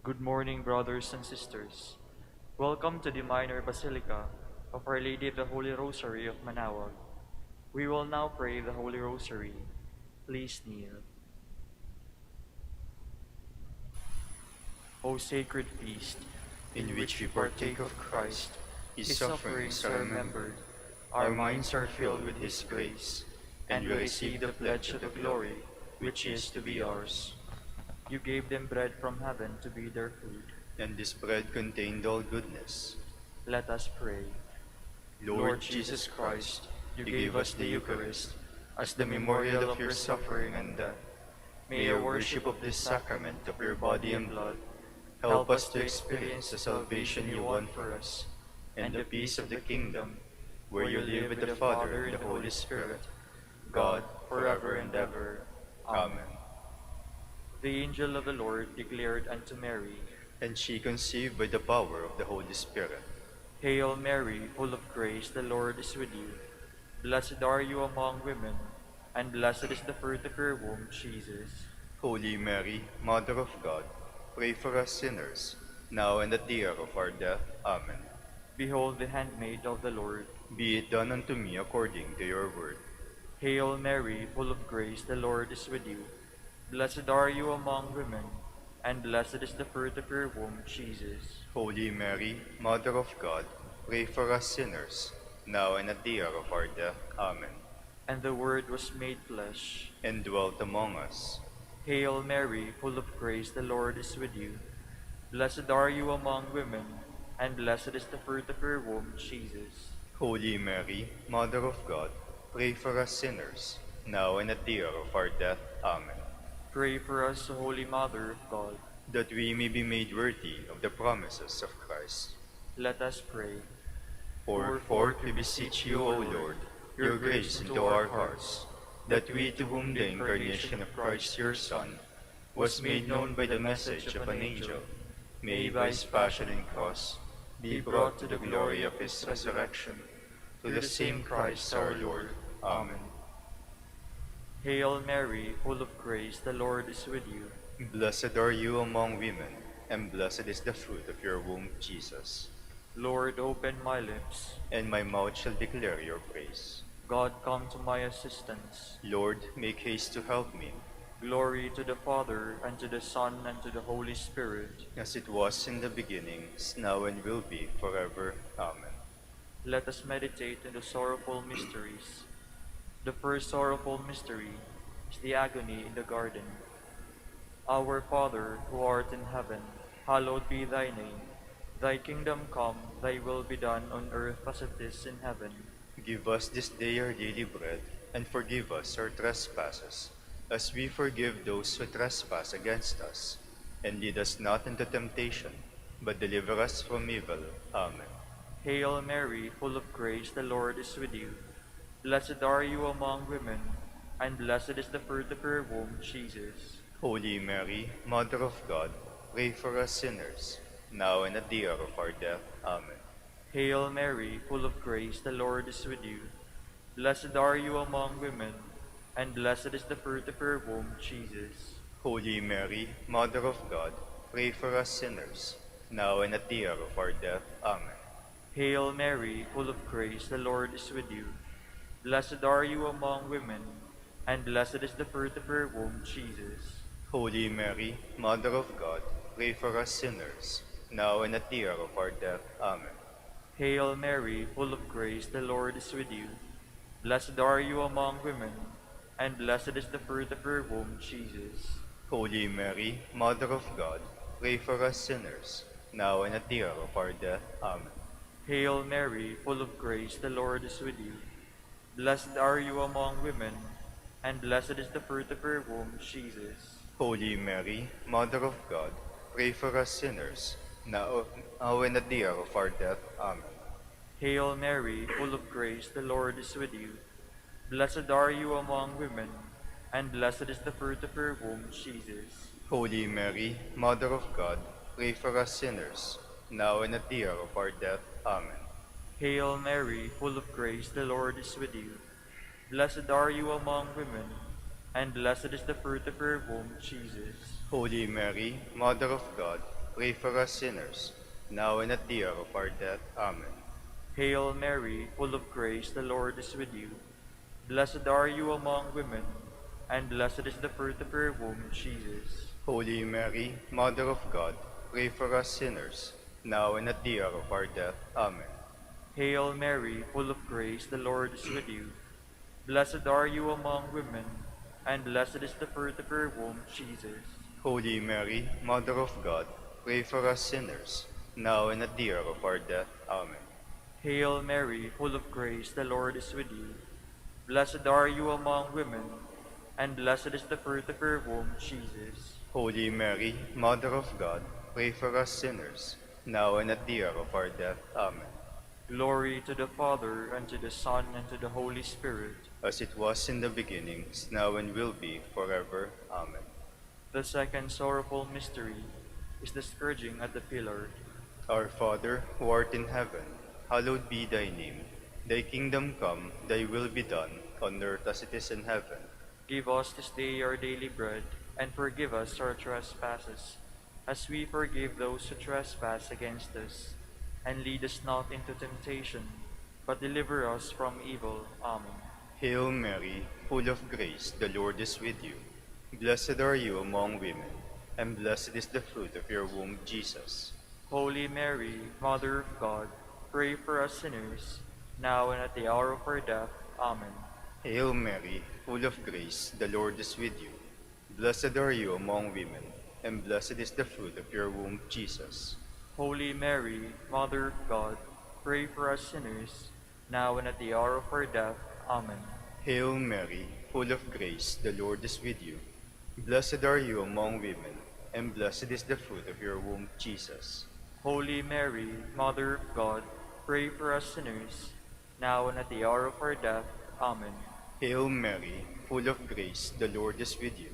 Good morning, brothers and sisters. Welcome to the Minor Basilica of Our Lady of the Holy Rosary of Manaoag. We will now pray the Holy Rosary. Please kneel. O sacred feast, in which we partake of Christ, His sufferings are remembered, our minds are filled with His grace, and we receive the pledge of the glory which is to be ours. You gave them bread from heaven to be their food. And this bread contained all goodness. Let us pray. Lord Jesus Christ, you gave us the Eucharist as the memorial of your suffering and death. May our worship of this sacrament of your body and blood help us to experience the salvation you won for us, and the peace of the kingdom, where you live with the Father and the Holy Spirit, God, forever and ever. Amen. The angel of the Lord declared unto Mary, And she conceived by the power of the Holy Spirit. Hail Mary, full of grace, the Lord is with you. Blessed are you among women, and blessed is the fruit of your womb, Jesus. Holy Mary, Mother of God, pray for us sinners, now and at the hour of our death. Amen. Behold the handmaid of the Lord. Be it done unto me according to your word. Hail Mary, full of grace, the Lord is with you. Blessed are you among women, and blessed is the fruit of your womb, Jesus. Holy Mary, Mother of God, pray for us sinners, now and at the hour of our death. Amen. And the Word was made flesh, and dwelt among us. Hail Mary, full of grace, the Lord is with you. Blessed are you among women, and blessed is the fruit of your womb, Jesus. Holy Mary, Mother of God, pray for us sinners, now and at the hour of our death. Amen. Pray for us, O Holy Mother of God, that we may be made worthy of the promises of Christ. Let us pray. Pour forth, we beseech you, O Lord, your grace into our hearts, that we, to whom the incarnation of Christ your Son was made known by the message of an angel, may by his passion and cross be brought to the glory of his resurrection. Through the same Christ our Lord. Amen. Hail Mary, full of grace, the Lord is with you. Blessed are you among women, and blessed is the fruit of your womb, Jesus. Lord, open my lips, and my mouth shall declare your praise. God, come to my assistance. Lord, make haste to help me. Glory to the Father, and to the Son, and to the Holy Spirit. As it was in the beginning, is now, and will be, forever. Amen. Let us meditate on the sorrowful mysteries. The first sorrowful mystery is the agony in the garden. Our Father, who art in heaven, hallowed be thy name. Thy kingdom come, thy will be done on earth as it is in heaven. Give us this day our daily bread, and forgive us our trespasses, as we forgive those who trespass against us. And lead us not into temptation, but deliver us from evil. Amen. Hail Mary, full of grace, the Lord is with you. Blessed are you among women, and blessed is the fruit of your womb, Jesus. Holy Mary, Mother of God, pray for us sinners, now and at the hour of our death. Amen. Hail Mary, full of grace, the Lord is with you. Blessed are you among women, and blessed is the fruit of your womb, Jesus. Holy Mary, Mother of God, pray for us sinners, now and at the hour of our death. Amen. Hail Mary, full of grace, the Lord is with you. Blessed are you among women, and blessed is the fruit of your womb, Jesus. Holy Mary, Mother of God, pray for us sinners, now and at the hour of our death. Amen. Hail Mary, full of grace, the Lord is with you. Blessed are you among women, and blessed is the fruit of your womb, Jesus. Holy Mary, Mother of God, pray for us sinners, now and at the hour of our death. Amen. Hail Mary, full of grace, the Lord is with you. Blessed are you among women, and blessed is the fruit of your womb, Jesus. Holy Mary, Mother of God, pray for us sinners, now and at the hour of our death. Amen. Hail Mary, full of grace, the Lord is with you. Blessed are you among women, and blessed is the fruit of your womb, Jesus. Holy Mary, Mother of God, pray for us sinners, now and at the hour of our death. Amen. Hail Mary, full of grace, the Lord is with you. Blessed are you among women, and blessed is the fruit of your womb, Jesus. Holy Mary, Mother of God, pray for us sinners, now and at the hour of our death. Amen. Hail Mary, full of grace, the Lord is with you. Blessed are you among women, and blessed is the fruit of your womb, Jesus. Holy Mary, Mother of God, pray for us sinners, now and at the hour of our death. Amen. Hail Mary, full of grace, the Lord is with you. Blessed are you among women, and blessed is the fruit of your womb, Jesus. Holy Mary, Mother of God, pray for us sinners, now and at the hour of our death. Amen. Hail Mary, full of grace, the Lord is with you. Blessed are you among women, and blessed is the fruit of your womb, Jesus. Holy Mary, Mother of God, pray for us sinners, now and at the hour of our death. Amen. Glory to the Father, and to the Son, and to the Holy Spirit. As it was in the beginning, is now and will be, forever. Amen. The second sorrowful mystery is the scourging at the pillar. Our Father, who art in heaven, hallowed be thy name. Thy kingdom come, thy will be done, on earth as it is in heaven. Give us this day our daily bread, and forgive us our trespasses, as we forgive those who trespass against us. And lead us not into temptation, but deliver us from evil. Amen. Hail Mary, full of grace, the Lord is with you. Blessed are you among women, and blessed is the fruit of your womb, Jesus. Holy Mary, Mother of God, pray for us sinners, now and at the hour of our death. Amen. Hail Mary, full of grace, the Lord is with you. Blessed are you among women, and blessed is the fruit of your womb, Jesus. Holy Mary, Mother of God, pray for us sinners, now and at the hour of our death. Amen. Hail Mary, full of grace, the Lord is with you. Blessed are you among women, and blessed is the fruit of your womb, Jesus. Holy Mary, Mother of God, pray for us sinners, now and at the hour of our death. Amen. Hail Mary, full of grace, the Lord is with you.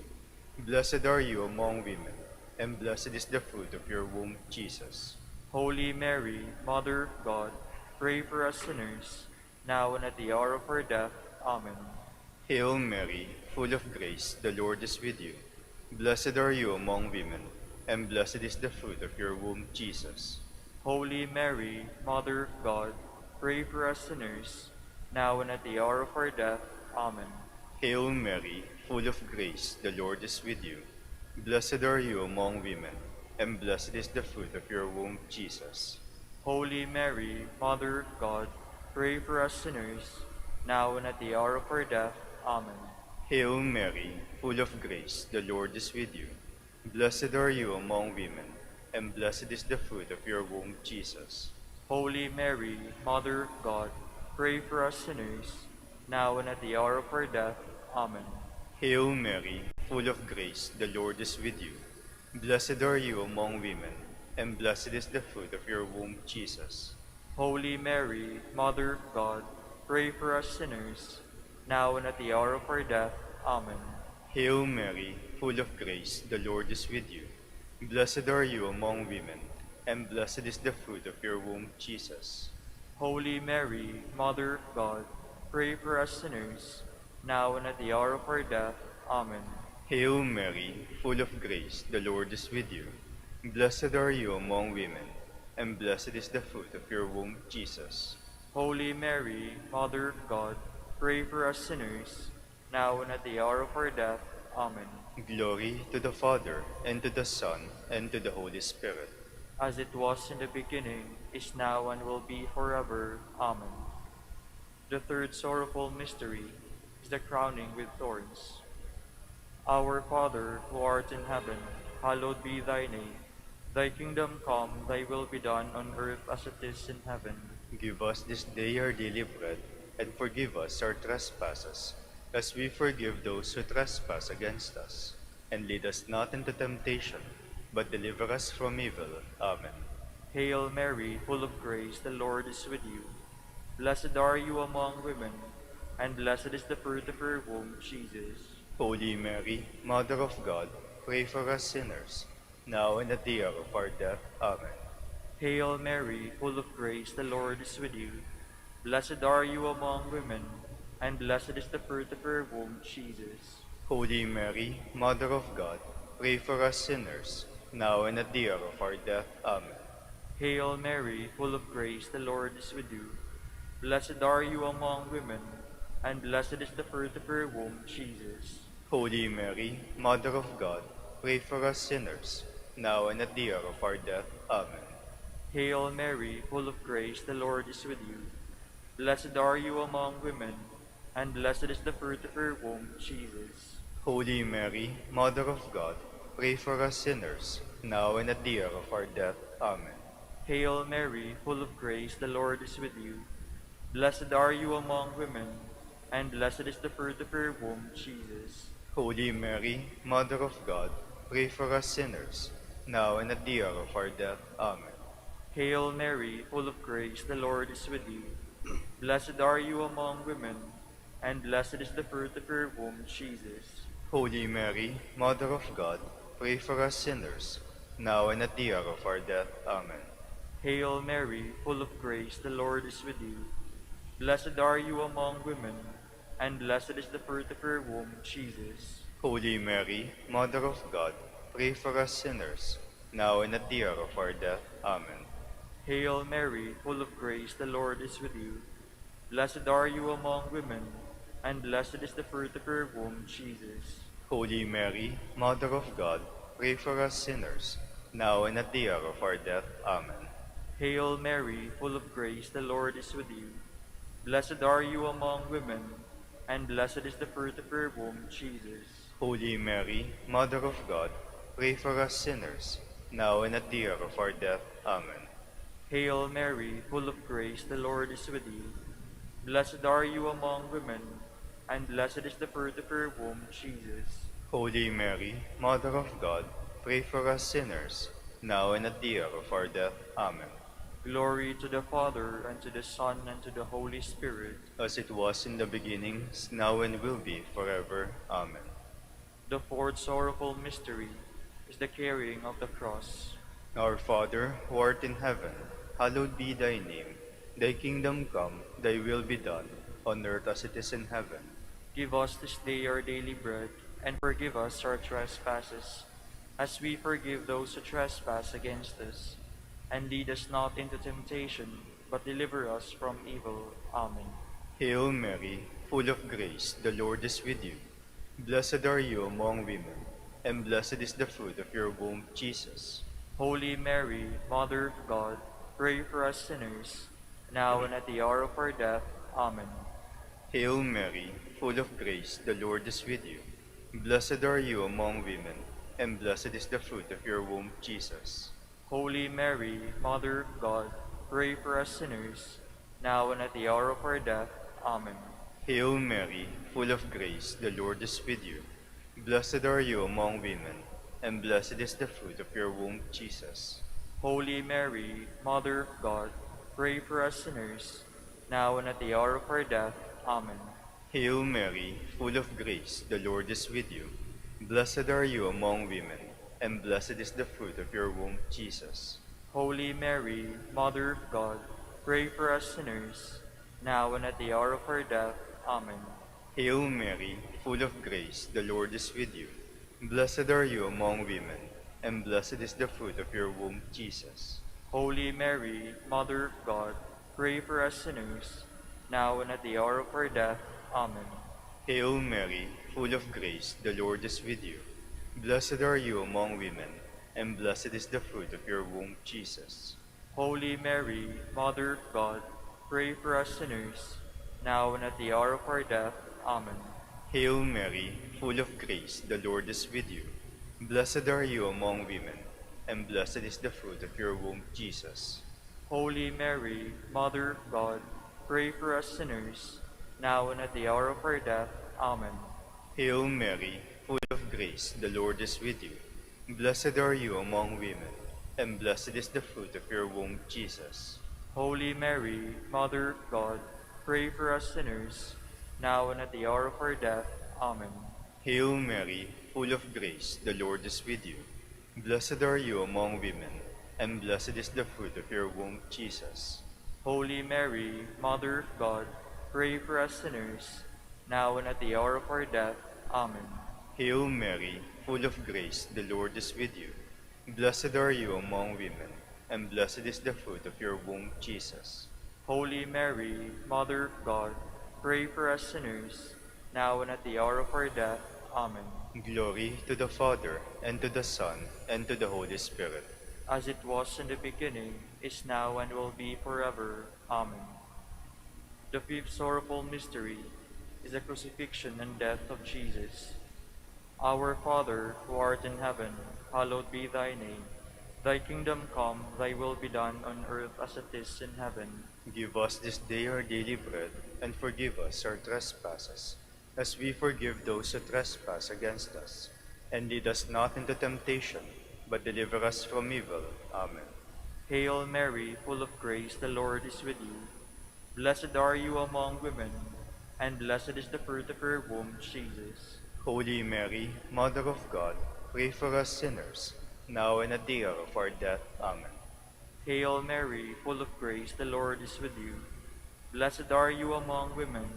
Blessed are you among women, and blessed is the fruit of your womb, Jesus. Holy Mary, Mother of God, pray for us sinners, now and at the hour of our death. Amen. Hail Mary, full of grace, the Lord is with you. Blessed are you among women, and blessed is the fruit of your womb, Jesus. Holy Mary, Mother of God, pray for us sinners, now and at the hour of our death. Amen. Hail Mary, full of grace, the Lord is with you. Blessed are you among women, and blessed is the fruit of your womb, Jesus. Holy Mary, Mother of God, pray for us sinners, now and at the hour of our death. Amen. Hail Mary, full of grace, the Lord is with you. Blessed are you among women, and blessed is the fruit of your womb, Jesus. Holy Mary, Mother of God, pray for us sinners, now and at the hour of our death. Amen. Hail Mary, full of grace, the Lord is with you. Blessed are you among women, and blessed is the fruit of your womb, Jesus. Holy Mary, Mother of God, pray for us sinners, now and at the hour of our death. Amen. Hail Mary, full of grace, the Lord is with you. Blessed are you among women, and blessed is the fruit of your womb, Jesus. Holy Mary, Mother of God, pray for us sinners, now and at the hour of our death. Amen. Hail Mary, full of grace, the Lord is with you. Blessed are you among women, and blessed is the fruit of your womb, Jesus. Holy Mary, Mother of God, pray for us sinners, now and at the hour of our death. Amen. Glory to the Father, and to the Son, and to the Holy Spirit. As it was in the beginning, is now, and will be forever. Amen. The third sorrowful mystery is the crowning with thorns. Our Father, who art in heaven, hallowed be thy name. Thy kingdom come, thy will be done on earth as it is in heaven. Give us this day our daily bread, and forgive us our trespasses, as we forgive those who trespass against us. And lead us not into temptation, but deliver us from evil. Amen. Hail Mary, full of grace, the Lord is with you. Blessed are you among women, and blessed is the fruit of your womb, Jesus. Holy Mary, Mother of God, pray for us sinners, now and at the hour of our death. Amen. Hail Mary, full of grace, the Lord is with you. Blessed are you among women, and blessed is the fruit of your womb, Jesus. Holy Mary, Mother of God, pray for us sinners, now and at the hour of our death. Amen. Hail Mary, full of grace, the Lord is with you. Blessed are you among women, and blessed is the fruit of your womb, Jesus. Holy Mary, Mother of God, pray for us sinners, now and at the hour of our death. Amen. Hail Mary, full of grace, the Lord is with you. Blessed are you among women, and blessed is the fruit of your womb, Jesus. Holy Mary, Mother of God, pray for us sinners, now and at the hour of our death. Amen. Hail Mary, full of grace, the Lord is with you. Blessed are you among women, and blessed is the fruit of your womb, Jesus. Holy Mary, Mother of God, pray for us sinners, now and at the hour of our death. Amen. Hail Mary, full of grace, the Lord is with you. Blessed are you among women, and blessed is the fruit of your womb, Jesus. Holy Mary, Mother of God, pray for us sinners, now and at the hour of our death. Amen. Hail Mary, full of grace, the Lord is with you. Blessed are you among women, and blessed is the fruit of your womb, Jesus. Holy Mary, Mother of God, pray for us sinners, now and at the hour of our death. Amen. Hail Mary, full of grace, the Lord is with you. Blessed are you among women, and blessed is the fruit of your womb, Jesus. Holy Mary, Mother of God, pray for us sinners, now and at the hour of our death. Amen. Hail Mary, full of grace, the Lord is with you. Blessed are you among women, and blessed is the fruit of your womb, Jesus. Holy Mary, Mother of God, pray for us sinners, now and at the hour of our death. Amen. Hail Mary, full of grace, the Lord is with you. Blessed are you among women, and blessed is the fruit of your womb, Jesus. Holy Mary, Mother of God, pray for us sinners, now and at the hour of our death. Amen. Glory to the Father, and to the Son, and to the Holy Spirit. As it was in the beginning, is now and will be forever. Amen. The fourth sorrowful mystery is the carrying of the cross. Our Father, who art in heaven, hallowed be thy name. Thy kingdom come, thy will be done, on earth as it is in heaven. Give us this day our daily bread, and forgive us our trespasses, as we forgive those who trespass against us. And lead us not into temptation, but deliver us from evil. Amen. Hail Mary, full of grace, the Lord is with you. Blessed are you among women, and blessed is the fruit of your womb, Jesus. Holy Mary, Mother of God, pray for us sinners, now and at the hour of our death. Amen. Hail Mary, full of grace, the Lord is with you. Blessed are you among women, and blessed is the fruit of your womb, Jesus. Holy Mary, Mother of God, pray for us sinners, now and at the hour of our death. Amen. Hail Mary, full of grace, the Lord is with you. Blessed are you among women, and blessed is the fruit of your womb, Jesus. Holy Mary, Mother of God, pray for us sinners, now and at the hour of our death. Amen. Hail Mary, full of grace, the Lord is with you. Blessed are you among women, and blessed is the fruit of your womb, Jesus. Holy Mary, Mother of God, pray for us sinners, now and at the hour of our death. Amen. Hail Mary, full of grace, the Lord is with you. Blessed are you among women, and blessed is the fruit of your womb, Jesus. Holy Mary, Mother of God, pray for us sinners, now and at the hour of our death. Amen. Hail Mary, full of grace, the Lord is with you. Blessed are you among women, and blessed is the fruit of your womb, Jesus. Holy Mary, Mother of God, pray for us sinners, now and at the hour of our death. Amen. Hail Mary, full of grace, the Lord is with you. Blessed are you among women, and blessed is the fruit of your womb, Jesus. Holy Mary, Mother of God, pray for us sinners, now and at the hour of our death. Amen. Hail Mary, full of grace, the Lord is with you. Blessed are you among women, and blessed is the fruit of your womb, Jesus. Holy Mary, Mother of God, pray for us sinners, now and at the hour of our death. Amen. Hail Mary, full of grace, the Lord is with you. Blessed are you among women, and blessed is the fruit of your womb, Jesus. Holy Mary, Mother of God, pray for us sinners, now and at the hour of our death. Amen. Hail Mary, full of grace, the Lord is with you. Blessed are you among women, and blessed is the fruit of your womb, Jesus. Holy Mary, Mother of God, pray for us sinners, now and at the hour of our death. Amen. Glory to the Father, and to the Son, and to the Holy Spirit. As it was in the beginning, is now, and will be forever. Amen. The fifth sorrowful mystery is the crucifixion and death of Jesus. Our Father, who art in heaven, hallowed be thy name. Thy kingdom come, thy will be done on earth as it is in heaven. Give us this day our daily bread, and forgive us our trespasses, as we forgive those who trespass against us. And lead us not into temptation, but deliver us from evil. Amen. Hail Mary, full of grace, the Lord is with you. Blessed are you among women, and blessed is the fruit of your womb, Jesus. Holy Mary, Mother of God, pray for us sinners, now and at the hour of our death. Amen. Hail Mary, full of grace, the Lord is with you. Blessed are you among women,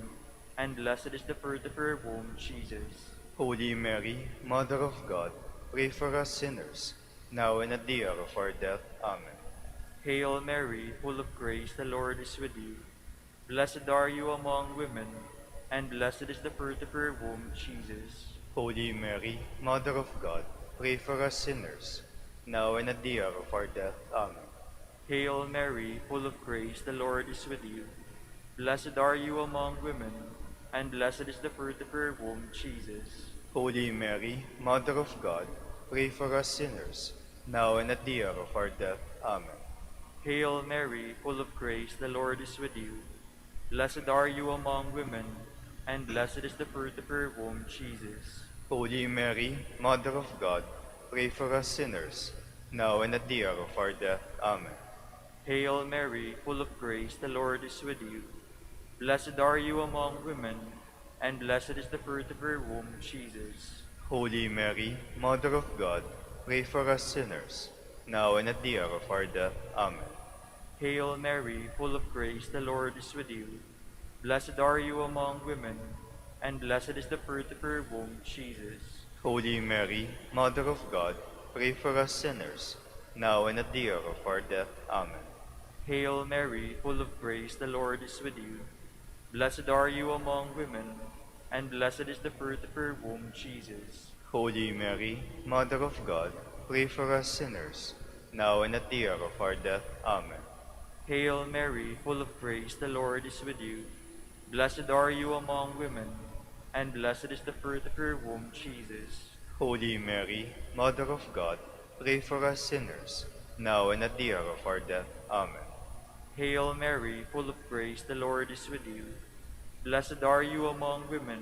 and blessed is the fruit of your womb, Jesus. Holy Mary, Mother of God, pray for us sinners, now and at the hour of our death. Amen. Hail Mary, full of grace, the Lord is with you. Blessed are you among women, and blessed is the fruit of your womb, Jesus. Holy Mary, Mother of God, pray for us sinners, now and at the hour of our death. Amen. Hail Mary, full of grace, the Lord is with you. Blessed are you among women, and blessed is the fruit of your womb, Jesus. Holy Mary, Mother of God, pray for us sinners, now and at the hour of our death. Amen. Hail Mary, full of grace, the Lord is with you. Blessed are you among women, and blessed is the fruit of your womb, Jesus. Holy Mary, Mother of God, pray for us sinners, now and at the hour of our death. Amen. Hail Mary, full of grace, the Lord is with you. Blessed are you among women, and blessed is the fruit of your womb, Jesus. Holy Mary, Mother of God, pray for us sinners, now and at the hour of our death. Amen. Hail Mary, full of grace, the Lord is with you. Blessed are you among women, and blessed is the fruit of your womb, Jesus. Holy Mary, Mother of God, pray for us sinners, now and at the hour of our death. Amen. Hail Mary, full of grace, the Lord is with you. Blessed are you among women, and blessed is the fruit of your womb, Jesus. Holy Mary, Mother of God, pray for us sinners, now and at the hour of our death. Amen. Hail Mary, full of grace, the Lord is with you. Blessed are you among women, and blessed is the fruit of your womb, Jesus. Holy Mary, Mother of God, pray for us sinners, now and at the hour of our death. Amen. Hail Mary, full of grace, the Lord is with you. Blessed are you among women,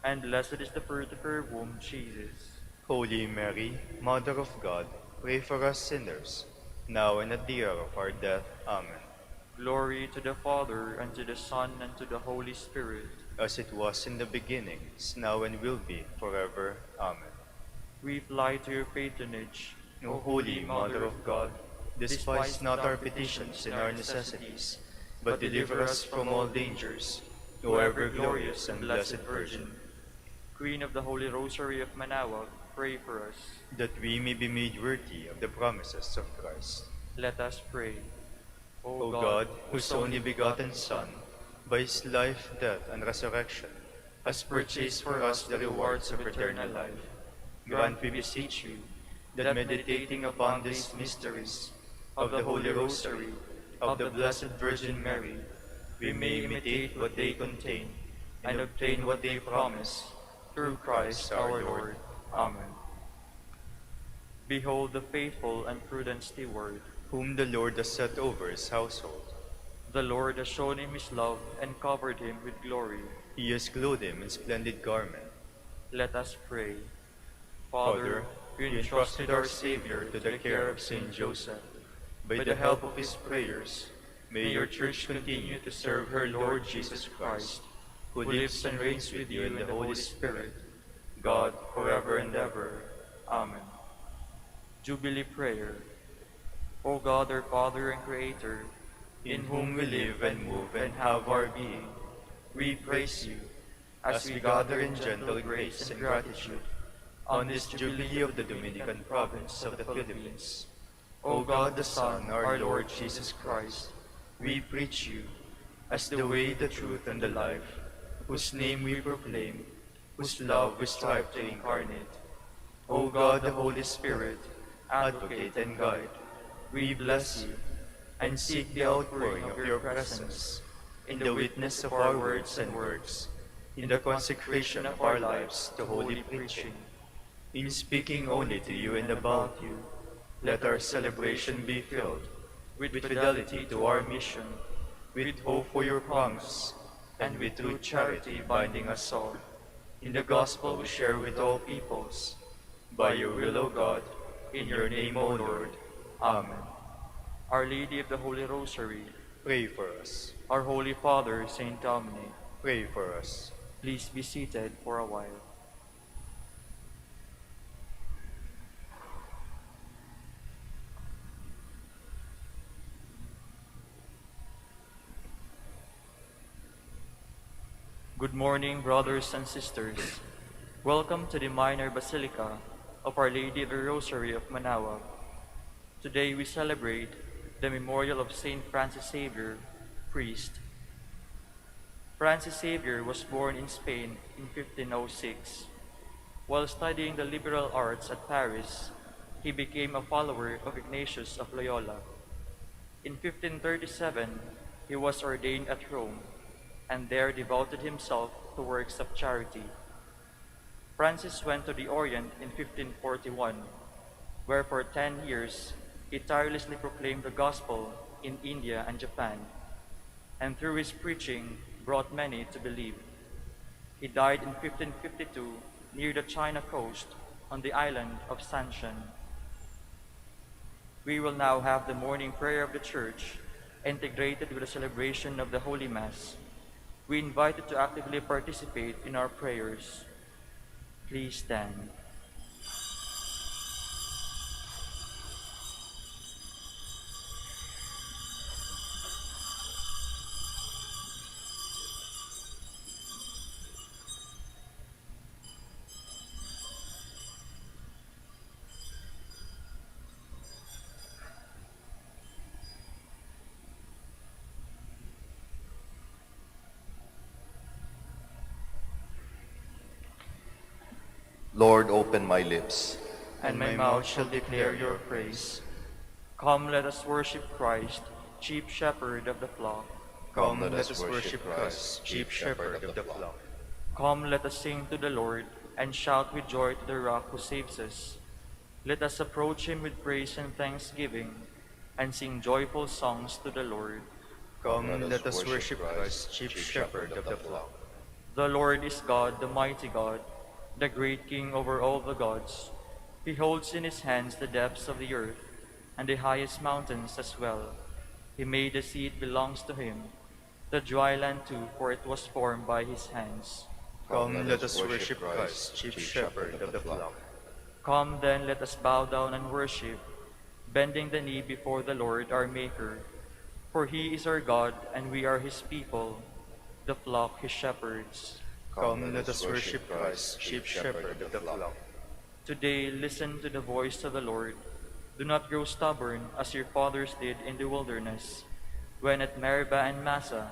and blessed is the fruit of your womb, Jesus. Holy Mary, Mother of God, pray for us sinners, now and at the hour of our death. Amen. Glory to the Father, and to the Son, and to the Holy Spirit. As it was in the beginning, is now and will be, forever. Amen. We fly to your patronage, O Holy Mother of God, despise not our petitions and our necessities, but deliver us from all dangers, O ever glorious and blessed Virgin. Queen of the Holy Rosary of Manaoag, pray for us. That we may be made worthy of the promises of Christ. Let us pray. O God, whose only begotten Son, by his life, death, and resurrection, has purchased for us the rewards of eternal life, grant, we beseech you, that meditating upon these mysteries of the Holy Rosary of the Blessed Virgin Mary, we may imitate what they contain and obtain what they promise, through Christ our Lord. Amen. Behold the faithful and prudent steward. Whom the Lord has set over his household. The Lord has shown him his love and covered him with glory. He has clothed him in splendid garment. Let us pray. Father, we entrusted our Savior to the care of Saint Joseph. By the help of his prayers, may your Church continue to serve her Lord Jesus Christ, who lives and reigns with you in the Holy Spirit, God, forever and ever. Amen. Jubilee Prayer. O God, our Father and Creator, In whom we live and move and have our being, we praise you, as we gather in gentle grace and gratitude on this Jubilee of the Dominican Province of the Philippines. O God the Son, our Lord Jesus Christ, we preach you as the way, the truth, and the life, whose name we proclaim, whose love we strive to incarnate. O God, the Holy Spirit, advocate and guide, we bless you and seek the outpouring of your presence in the witness of our words and works, in the consecration of our lives to holy preaching. In speaking only to you and about you, let our celebration be filled with fidelity to our mission, with hope for your promise, and with true charity binding us all. In the gospel we share with all peoples. By your will, O God, in your name, O Lord. Amen. Our Lady of the Holy Rosary, Pray for us. our Holy Father, Saint Dominic, Pray for us. please be seated for a while. Good morning, brothers and sisters. Welcome to the Minor Basilica of Our Lady of the Rosary of Manaoag. Today we celebrate the memorial of Saint Francis Xavier, priest. Francis Xavier was born in Spain in 1506. While studying the liberal arts at Paris, he became a follower of Ignatius of Loyola. In 1537, he was ordained at Rome, and there devoted himself to works of charity. Francis went to the Orient in 1541, where for 10 years he tirelessly proclaimed the gospel in India and Japan, and through his preaching brought many to believe. He died in 1552 near the China coast on the island of Sanshan. We will now have the morning prayer of the Church integrated with the celebration of the Holy Mass. We invite you to actively participate in our prayers. Please stand. Lord, open my lips, And my mouth shall declare your praise. Come, let us worship Christ, chief shepherd of the flock. Come, let us worship Christ, chief shepherd of the flock. Come, let us sing to the Lord, and shout with joy to the rock who saves us. Let us approach him with praise and thanksgiving, and sing joyful songs to the Lord. Come, let us worship Christ, chief shepherd of the flock. The Lord is God, the mighty God, the great King over all the gods. He holds in his hands the depths of the earth, and the highest mountains as well. He made the sea, it belongs to him, the dry land too, for it was formed by his hands. Come, let us worship Christ, chief shepherd of the flock. Come then, let us bow down and worship, bending the knee before the Lord our Maker. For he is our God, and we are his people, the flock his shepherds. Come, let us worship Christ, chief shepherd of the flock. Today, listen to the voice of the Lord. Do not grow stubborn as your fathers did in the wilderness, when at Meribah and Massa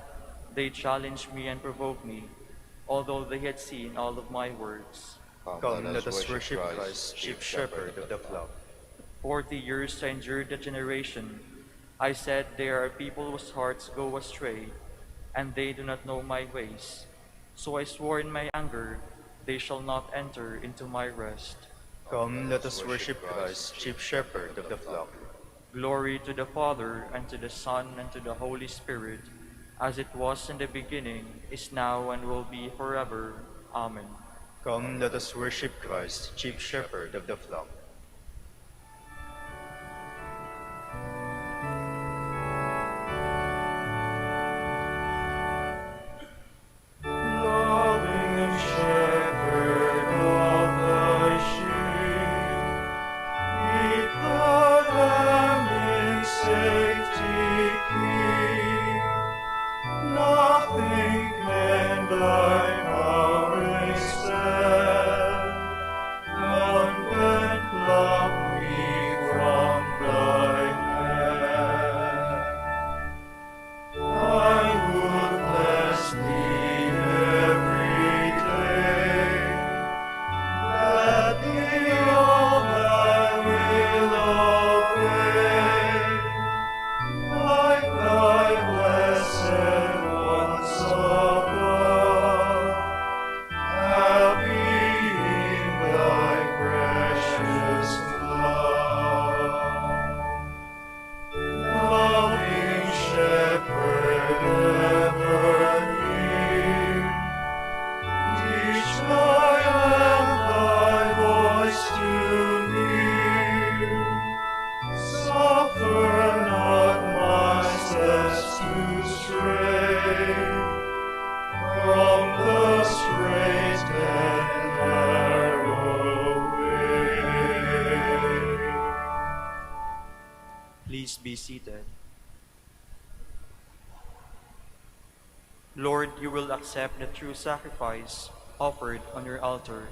they challenged me and provoked me, although they had seen all of my works. Come, let us worship Christ, chief shepherd of the flock. 40 years I endured the generation. I said, there are people whose hearts go astray, and they do not know my ways. So I swore in my anger, they shall not enter into my rest. Come, let us worship Christ, chief shepherd of the flock. Glory to the Father, and to the Son, and to the Holy Spirit, as it was in the beginning, is now, and will be forever. Amen. Come, let us worship Christ, chief shepherd of the flock. Nothing can blind our step. stray from the straight and narrow way. Please be seated. Lord, you will accept the true sacrifice offered on your altar.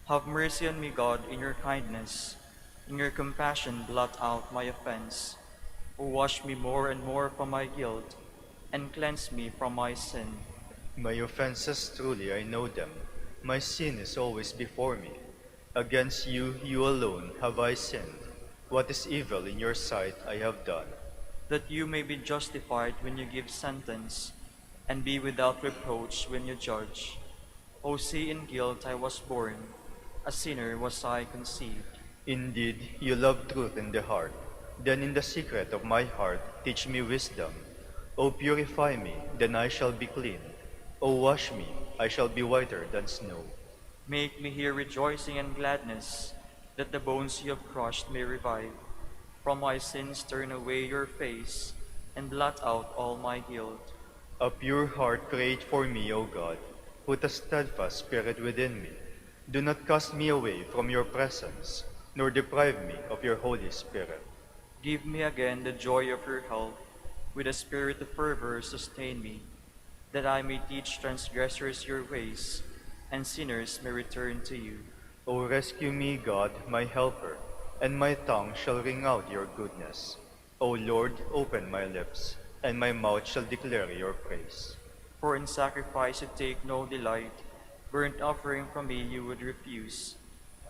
Have mercy on me, God, in your kindness. In your compassion, blot out my offense. O wash me more and more from my guilt, and cleanse me from my sin. My offenses truly I know them. My sin is always before me. Against you, you alone, have I sinned. What is evil in your sight I have done. That you may be justified when you give sentence, and be without reproach when you judge. O see, in guilt I was born, a sinner was I conceived. Indeed, you love truth in the heart. Then in the secret of my heart, teach me wisdom. O purify me, then I shall be clean. O wash me, I shall be whiter than snow. Make me hear rejoicing and gladness, that the bones you have crushed may revive. From my sins turn away your face, and blot out all my guilt. A pure heart create for me, O God. Put a steadfast spirit within me. Do not cast me away from your presence, nor deprive me of your Holy Spirit. Give me again the joy of your help, with a spirit of fervor sustain me, that I may teach transgressors your ways, and sinners may return to you. O rescue me, God, my helper, and my tongue shall ring out your goodness. O Lord, open my lips, and my mouth shall declare your praise. For in sacrifice you take no delight, burnt offering from me you would refuse.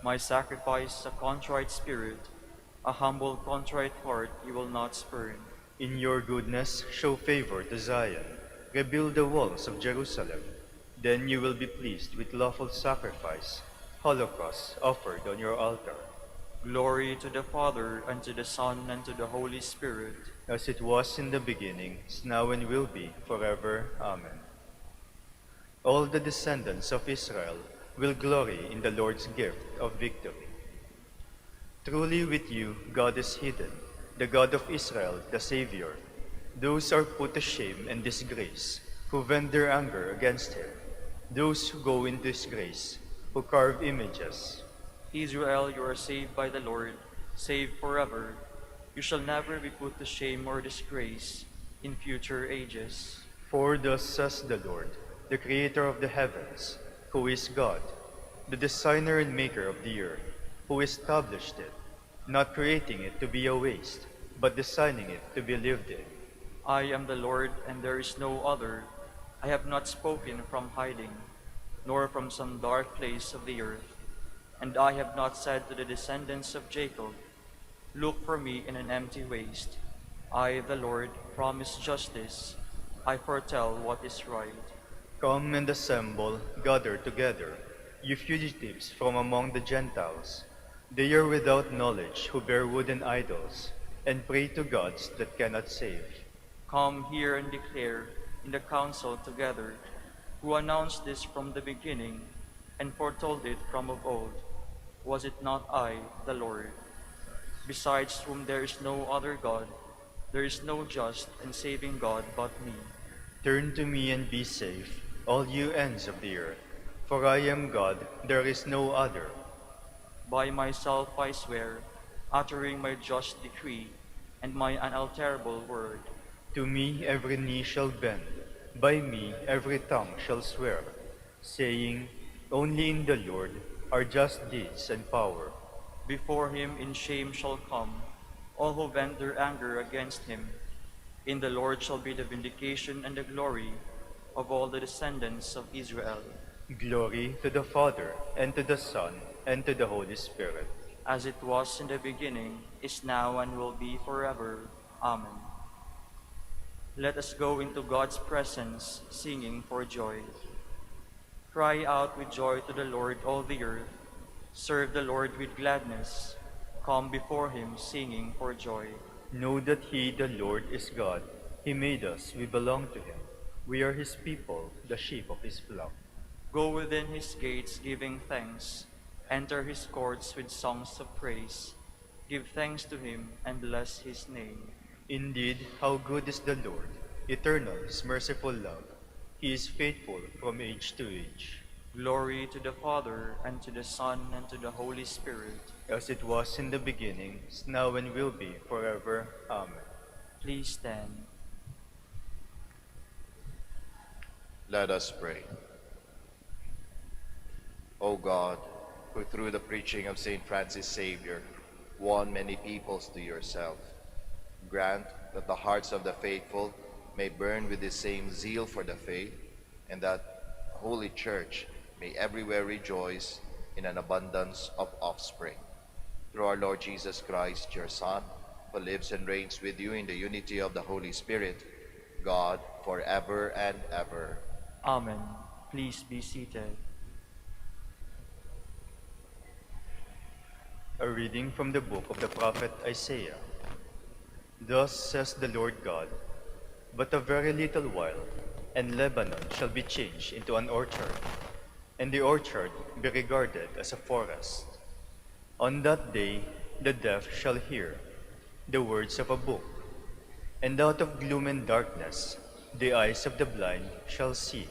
My sacrifice a contrite spirit, a humble contrite heart you will not spurn. In your goodness show favor to Zion, rebuild the walls of Jerusalem. Then you will be pleased with lawful sacrifice, holocaust offered on your altar. Glory to the Father, and to the Son, and to the Holy Spirit. As it was in the beginning, is now and will be, forever. Amen. All the descendants of Israel will glory in the Lord's gift of victory. Truly with you God is hidden, the God of Israel, the Savior. Those are put to shame and disgrace, who vent their anger against him. Those who go in disgrace, who carve images. Israel, you are saved by the Lord, saved forever. You shall never be put to shame or disgrace in future ages. For thus says the Lord, the Creator of the heavens, who is God, the designer and maker of the earth, who established it, not creating it to be a waste, but designing it to be lived in. I am the Lord, and there is no other. I have not spoken from hiding, nor from some dark place of the earth. And I have not said to the descendants of Jacob, look for me in an empty waste. I, the Lord, promise justice. I foretell what is right. Come and assemble, gather together, you fugitives from among the Gentiles. They are without knowledge who bear wooden idols, and pray to gods that cannot save. Come here and declare in the council together, who announced this from the beginning, and foretold it from of old. Was it not I, the Lord? Besides whom there is no other God, there is no just and saving God but me. Turn to me and be safe, all you ends of the earth, for I am God, there is no other. By myself I swear, uttering my just decree, and my unalterable word. To me every knee shall bend, by me every tongue shall swear, saying, only in the Lord are just deeds and power. Before him in shame shall come all who vent their anger against him. In the Lord shall be the vindication and the glory of all the descendants of Israel. Glory to the Father, and to the Son, and to the Holy Spirit. As it was in the beginning, is now, and will be forever. Amen. Let us go into God's presence, singing for joy. Cry out with joy to the Lord, all the earth. Serve the Lord with gladness. Come before him, singing for joy. Know that he, the Lord, is God. He made us, we belong to him. We are his people, the sheep of his flock. Go within his gates, giving thanks. Enter his courts with songs of praise. Give thanks to him and bless his name. Indeed, how good is the Lord! Eternal is merciful love. He is faithful from age to age. Glory to the Father, and to the Son, and to the Holy Spirit. As it was in the beginning, is now and will be, forever. Amen. Please stand. Let us pray. O God, who through the preaching of St. Francis Xavier won many peoples to yourself, grant that the hearts of the faithful may burn with the same zeal for the faith, and that Holy Church may everywhere rejoice in an abundance of offspring. Through our Lord Jesus Christ, your Son, who lives and reigns with you in the unity of the Holy Spirit, God, forever and ever. Amen. Please be seated. A reading from the book of the prophet Isaiah. Thus says the Lord God, but a very little while, and Lebanon shall be changed into an orchard, and the orchard be regarded as a forest. On that day the deaf shall hear the words of a book, and out of gloom and darkness the eyes of the blind shall see.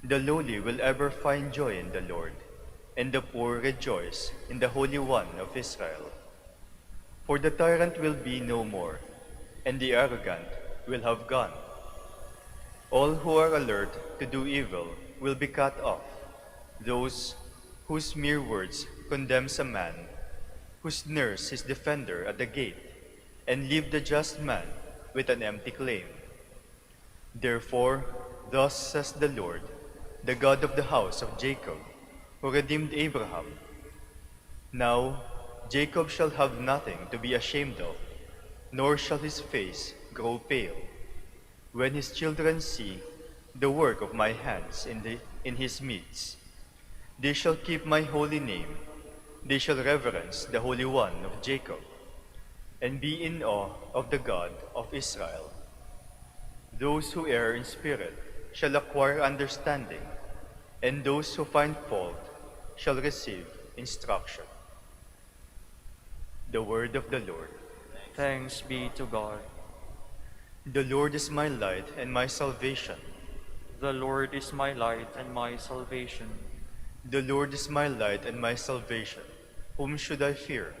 The lowly will ever find joy in the Lord, and the poor rejoice in the Holy One of Israel. For the tyrant will be no more, and the arrogant will have gone. All who are alert to do evil will be cut off, those whose mere words condemns a man, who snares his defender at the gate, and leave the just man with an empty claim. Therefore, thus says the Lord, the God of the house of Jacob, who redeemed Abraham. Now Jacob shall have nothing to be ashamed of, nor shall his face grow pale, when his children see the work of my hands in his midst. They shall keep my holy name, they shall reverence the Holy One of Jacob, and be in awe of the God of Israel. Those who err in spirit shall acquire understanding, and those who find fault shall receive instruction. The word of the Lord. Thanks be to God. The Lord is my light and my salvation. The Lord is my light and my salvation. The Lord is my light and my salvation. Whom should I fear?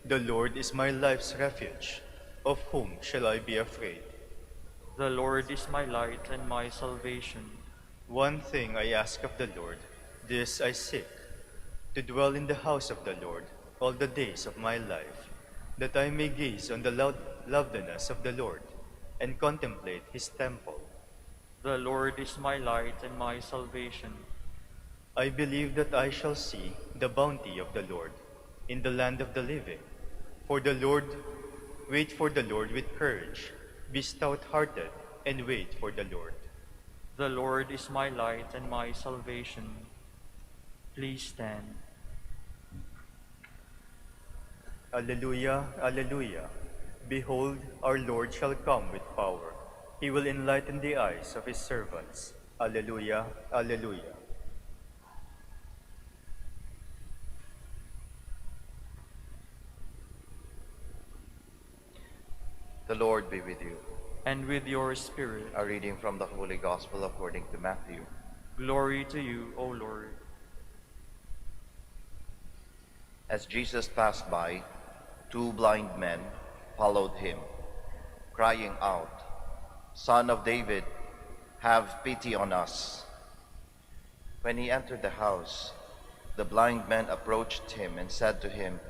The Lord is my life's refuge. Of whom shall I be afraid? The Lord is my light and my salvation. One thing I ask of the Lord, this I seek, to dwell in the house of the Lord all the days of my life, that I may gaze on the loveliness of the Lord and contemplate his temple. The Lord is my light and my salvation. I believe that I shall see the bounty of the Lord in the land of the living. Wait for the Lord with courage. Be stout-hearted and wait for the Lord. The Lord is my light and my salvation. Please stand. Alleluia, alleluia. Behold, our Lord shall come with power. He will enlighten the eyes of his servants. Alleluia, alleluia. The Lord be with you. And with your spirit. A reading from the Holy Gospel according to Matthew. Glory to you, O Lord. As Jesus passed by, two blind men followed him, crying out, "Son of David, have pity on us." When he entered the house, the blind men approached him and said to them,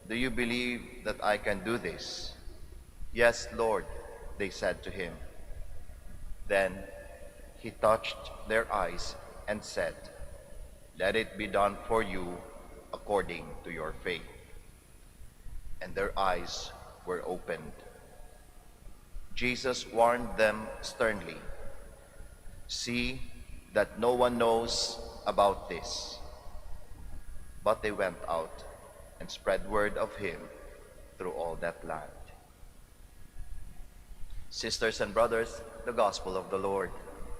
"Do you believe that I can do this?" "Yes, Lord," they said to him. Then he touched their eyes and said, "Let it be done for you according to your faith." And their eyes were opened. Jesus warned them sternly, "See that no one knows about this." But they went out and spread word of him through all that land. Sisters and brothers, the Gospel of the Lord.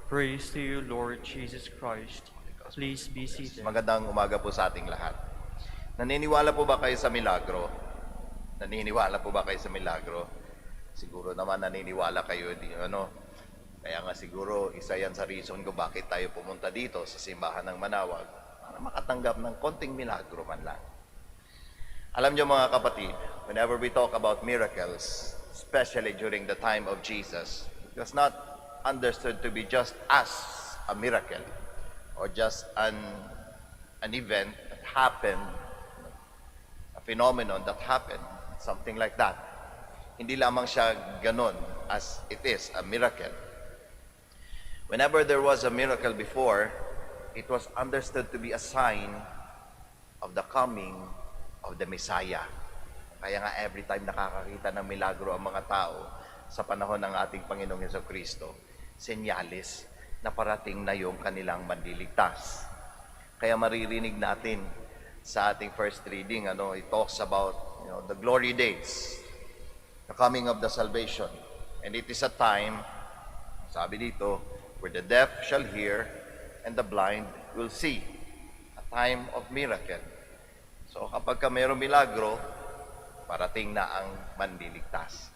Praise to you, Lord Jesus Christ. Please be seated. Magandang umaga po sa ating lahat. Naniniwala po ba kayo sa milagro? Naniniwala po ba kayo sa milagro? Siguro naman naniniwala kayo, di ano? Kaya nga siguro isa yan sa reason ko bakit tayo pumunta dito sa simbahan ng Manaoag para makatanggap ng konting milagro man lang. Alam niyo mga kapatid, whenever we talk about miracles, especially during the time of Jesus, it was not understood to be just as a miracle or just an event that happened, a phenomenon that happened, something like that. Hindi lamang siya ganon as it is a miracle. Whenever there was a miracle before, it was understood to be a sign of the coming of the Messiah. Kaya nga every time nakakakita ng milagro ang mga tao sa panahon ng ating Panginoong Jesucristo, senyales na parating na yung kanilang manliligtas. Kaya maririnig natin sa ating first reading, it talks about the glory days, the coming of the salvation. And it is a time, sabi dito, where the deaf shall hear and the blind will see. A time of miracle. So kapag ka mayroong milagro, parating na ang manliligtas.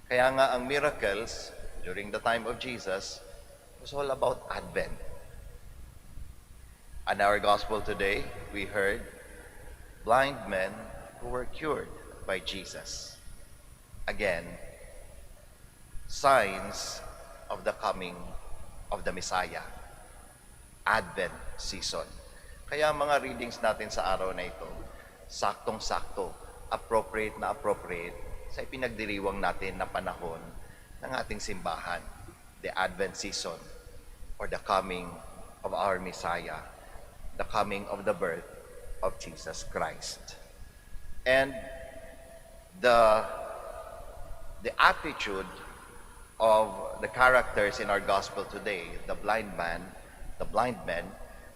Kaya nga ang miracles during the time of Jesus was all about Advent. In our gospel today, we heard blind men who were cured by Jesus. Again, signs of the coming of the Messiah. Advent season. Kaya mga readings natin sa araw na ito, saktong-sakto, appropriate na appropriate sa ipinagdiriwang natin na panahon ng ating simbahan, the Advent season, or the coming of our Messiah, the coming of the birth of Jesus Christ. And the attitude of the characters in our gospel today, the blind men,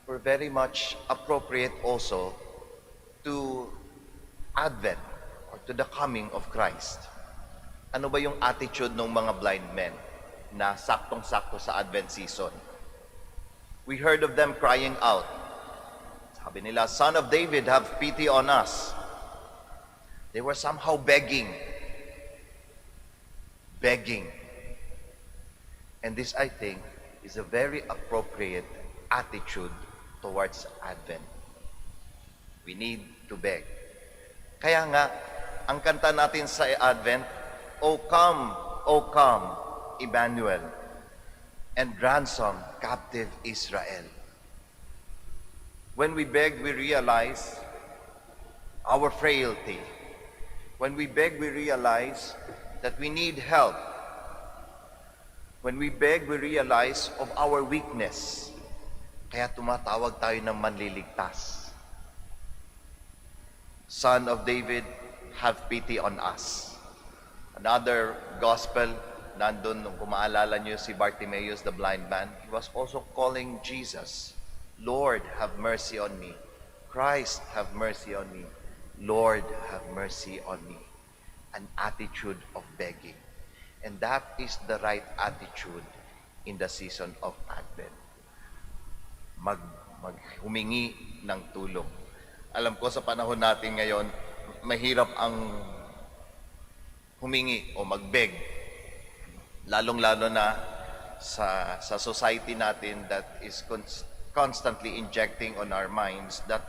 were very much appropriate also to Advent or to the coming of Christ. Ano ba yung attitude ng mga blind men na saktong-sakto sa Advent season? We heard of them crying out. Sabi nila, "Son of David, have pity on us." They were somehow begging. And this, I think, is a very appropriate attitude towards Advent. We need to beg. Kaya nga, ang kanta natin sa Advent, O come, Emmanuel, and ransom captive Israel. When we beg, we realize our frailty. When we beg, we realize that we need help. When we beg, we realize of our weakness. Kaya tumatawag tayo ng manliligtas. Son of David, have pity on us. Another gospel, nandun, kung maalala niyo si Bartimaeus, the blind man, he was also calling Jesus, Lord, have mercy on me. Christ, have mercy on me. Lord, have mercy on me. An attitude of begging. And that is the right attitude in the season of Advent. Humingi ng tulong. Alam ko sa panahon natin ngayon, mahirap ang humingi o magbeg. Lalong-lalo na sa society natin that is constantly injecting on our minds that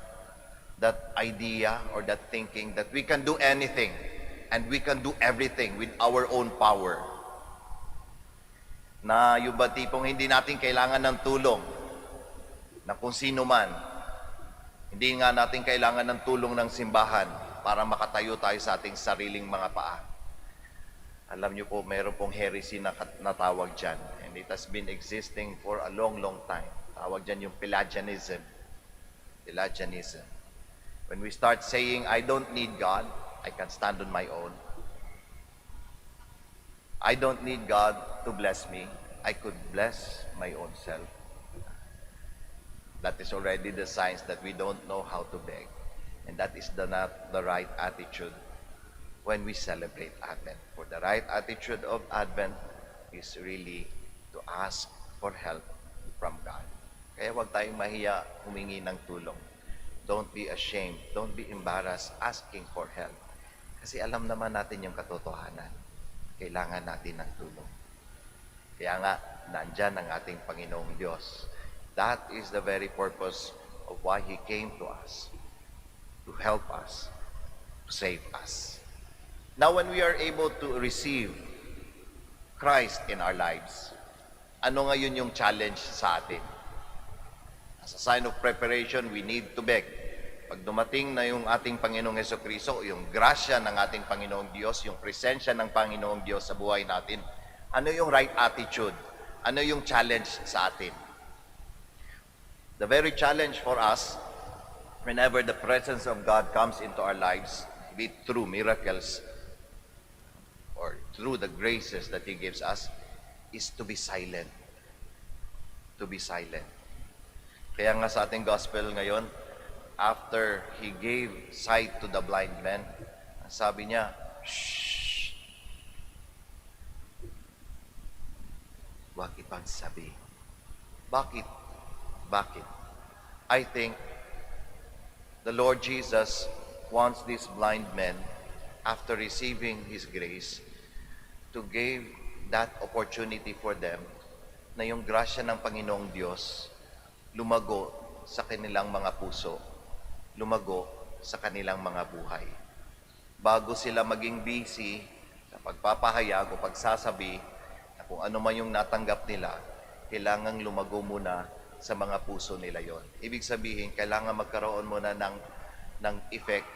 idea or that thinking that we can do anything and we can do everything with our own power. Na yung ba tipong hindi natin kailangan ng tulong na kung sino man. Hindi nga natin kailangan ng tulong ng simbahan para makatayo tayo sa ating sariling mga paa. Alam niyo po, mayroon pong heresy na natawag dyan. And it has been existing for a long, long time. Tawag dyan yung Pelagianism. When we start saying, I don't need God, I can stand on my own. I don't need God to bless me. I could bless my own self. That is already the signs that we don't know how to beg. And that is not the right attitude when we celebrate Advent. For the right attitude of Advent is really to ask for help from God. Kaya huwag tayong mahiya humingi ng tulong. Don't be ashamed. Don't be embarrassed asking for help. Kasi alam naman natin yung katotohanan. Kailangan natin ng tulong. Kaya nga, nandyan ang ating Panginoong Diyos. That is the very purpose of why He came to us. To help us. To save us. Now, when we are able to receive Christ in our lives, ano ngayon yung challenge sa atin? As a sign of preparation, we need to beg. Pag dumating na yung ating Panginoong Hesukristo, yung grasya ng ating Panginoong Diyos, yung presensya ng Panginoong Diyos sa buhay natin, ano yung right attitude? Ano yung challenge sa atin? The very challenge for us, whenever the presence of God comes into our lives, be it through miracles or through the graces that He gives us, is to be silent. To be silent. Kaya nga sa ating gospel ngayon, after He gave sight to the blind man, sabi niya, shh, huwag ipagsabi. Bakit? Bakit? I think the Lord Jesus wants these blind men, after receiving His grace, to give that opportunity for them na yung grasya ng Panginoong Diyos lumago sa kanilang mga puso, lumago sa kanilang mga buhay. Bago sila maging busy sa pagpapahayag o pagsasabi na kung ano man yung natanggap nila, kailangang lumago muna sa mga puso nila yon. Ibig sabihin, kailangan magkaroon muna ng effect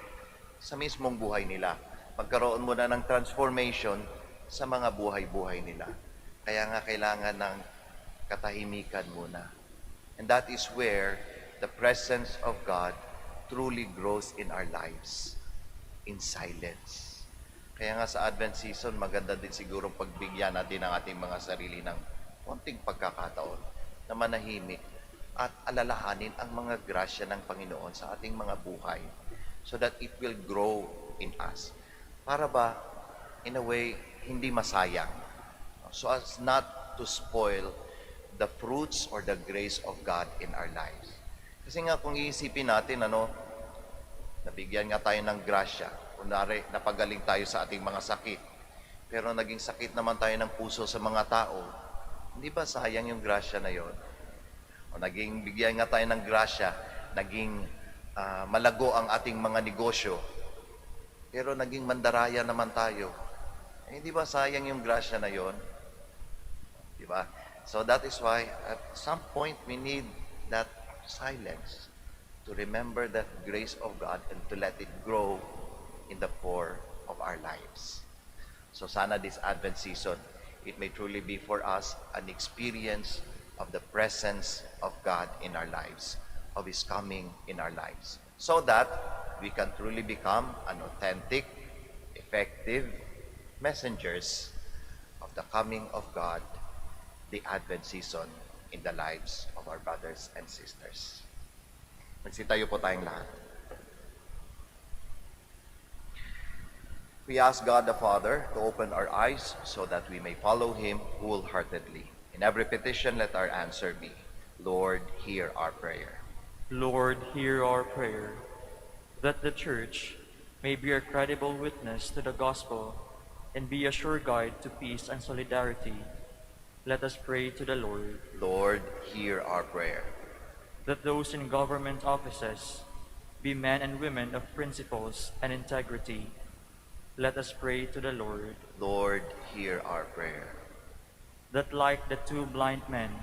sa mismong buhay nila. Magkaroon muna ng transformation sa mga buhay-buhay nila. Kaya nga kailangan ng katahimikan muna. And that is where the presence of God truly grows in our lives, in silence. Kaya nga sa Advent season, maganda din siguro pagbigyan natin ang ating mga sarili ng konting pagkakataon na manahimik at alalahanin ang mga grasya ng Panginoon sa ating mga buhay so that it will grow in us. Para ba, in a way, hindi masayang. So as not to spoil the fruits or the grace of God in our lives. Kasi nga kung iisipin natin, nabigyan nga tayo ng grasya. Kunwari, napagaling tayo sa ating mga sakit. Pero naging sakit naman tayo ng puso sa mga tao. Hindi ba sayang yung grasya na yon? O naging bigyan nga tayo ng grasya, naging malago ang ating mga negosyo. Pero naging mandaraya naman tayo. Hindi ba sayang yung grasya na yon? Di ba? So that is why at some point we need that silence to remember that grace of God and to let it grow in the core of our lives. So sana this Advent season, it may truly be for us an experience of the presence of God in our lives, of His coming in our lives, so that we can truly become an authentic, effective messengers of the coming of God, the Advent season in the lives of our brothers and sisters. Magsitayo po tayong lahat. We ask God the Father to open our eyes so that we may follow Him wholeheartedly. In every petition, let our answer be, Lord, hear our prayer. Lord, hear our prayer, that the Church may be a credible witness to the gospel and be a sure guide to peace and solidarity. Let us pray to the Lord. Lord, hear our prayer. That those in government offices be men and women of principles and integrity. Let us pray to the Lord. Lord, hear our prayer. That like the two blind men,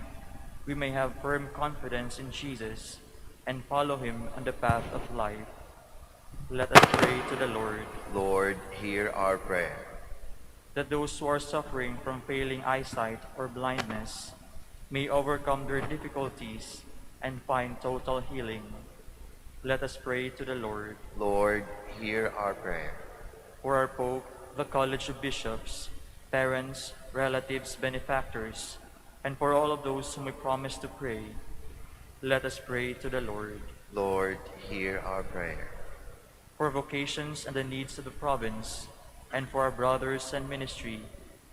we may have firm confidence in Jesus and follow Him on the path of life. Let us pray to the Lord. Lord, hear our prayer. That those who are suffering from failing eyesight or blindness may overcome their difficulties and find total healing. Let us pray to the Lord. Lord, hear our prayer. For our Pope, the College of Bishops, parents, relatives, benefactors, and for all of those whom we promise to pray, let us pray to the Lord. Lord, hear our prayer. For vocations and the needs of the province, and for our brothers and ministry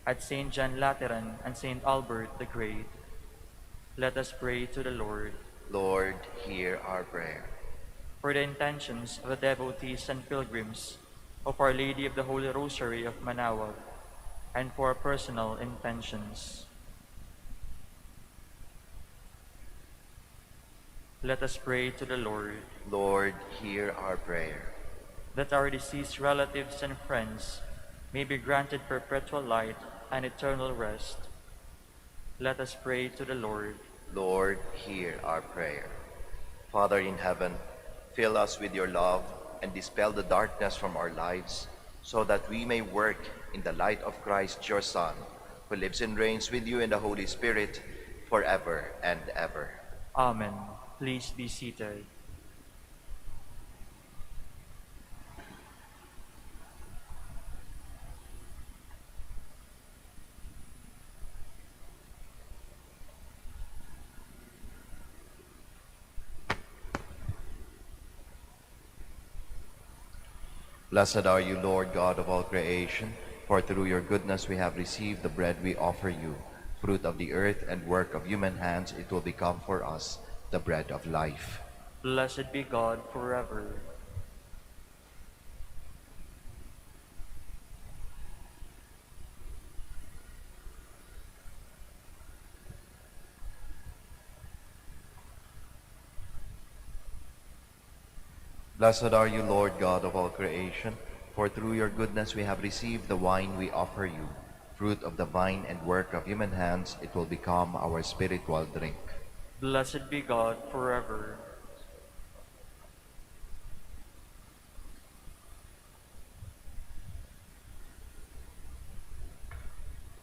at St. John Lateran and St. Albert the Great, let us pray to the Lord. Lord, hear our prayer. For the intentions of the devotees and pilgrims of Our Lady of the Holy Rosary of Manaoag, and for our personal intentions. Let us pray to the Lord. Lord, hear our prayer. That our deceased relatives and friends may be granted perpetual light and eternal rest. Let us pray to the Lord. Lord, hear our prayer. Father in heaven, fill us with your love and dispel the darkness from our lives, so that we may work in the light of Christ, your Son, who lives and reigns with you in the Holy Spirit, forever and ever. Amen. Please be seated. Blessed are you, Lord God of all creation, for through your goodness we have received the bread we offer you. Fruit of the earth and work of human hands, it will become for us the bread of life. Blessed be God forever. Blessed are you, Lord God of all creation, for through your goodness we have received the wine we offer you. Fruit of the vine and work of human hands, it will become our spiritual drink. Blessed be God forever.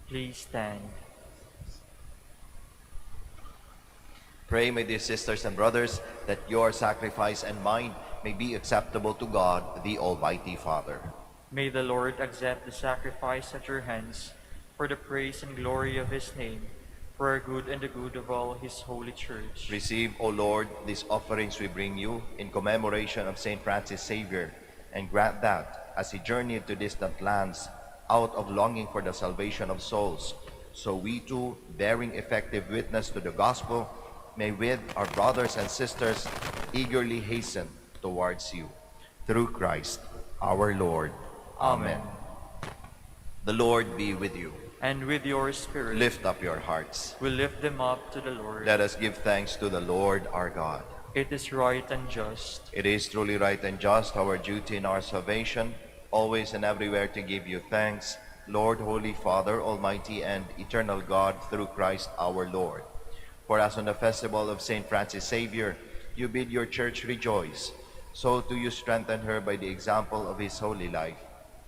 Please stand. Pray, my dear sisters and brothers, that your sacrifice and mine may be acceptable to God, the Almighty Father. May the Lord accept the sacrifice at your hands for the praise and glory of his name, for our good and the good of all his holy church. Receive, O Lord, these offerings we bring you in commemoration of St. Francis Xavier, and grant that, as he journeyed to distant lands, out of longing for the salvation of souls, so we too, bearing effective witness to the gospel, may with our brothers and sisters eagerly hasten towards you. Through Christ our Lord. Amen. The Lord be with you. And with your spirit, Lift up your hearts. we lift them up to the Lord. Let us give thanks to the Lord our God. It is right and just. It is truly right and just, our duty in our salvation, always and everywhere to give you thanks, Lord, Holy Father, Almighty and eternal God, through Christ our Lord. For as on the festival of St. Francis Xavier, you bid your church rejoice, so do you strengthen her by the example of his holy life.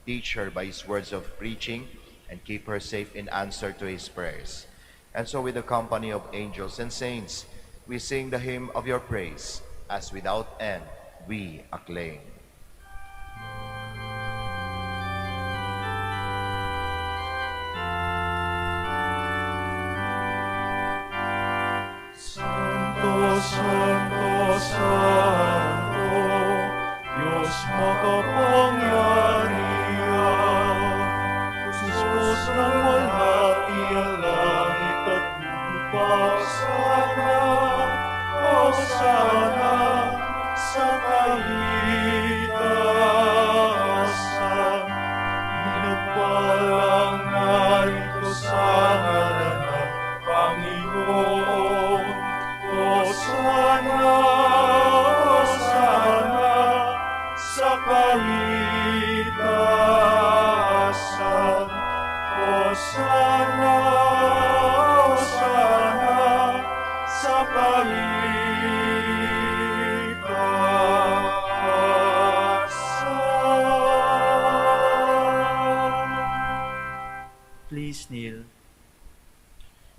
Teach her by his words of preaching, and keep her safe in answer to his prayers. And so with the company of angels and saints, we sing the hymn of your praise, as without end we acclaim. Santo, Santo, Santo, Diyos makapangyarihan, Diyos ng walhati ang langit at lupa, Hosana sa kaitaasan, pinagpalang narito sa ngalan ng Panginoon. Hosana, Hosana sa kaitaasan, Hosana, Hosana sa kaitaasan. Please kneel.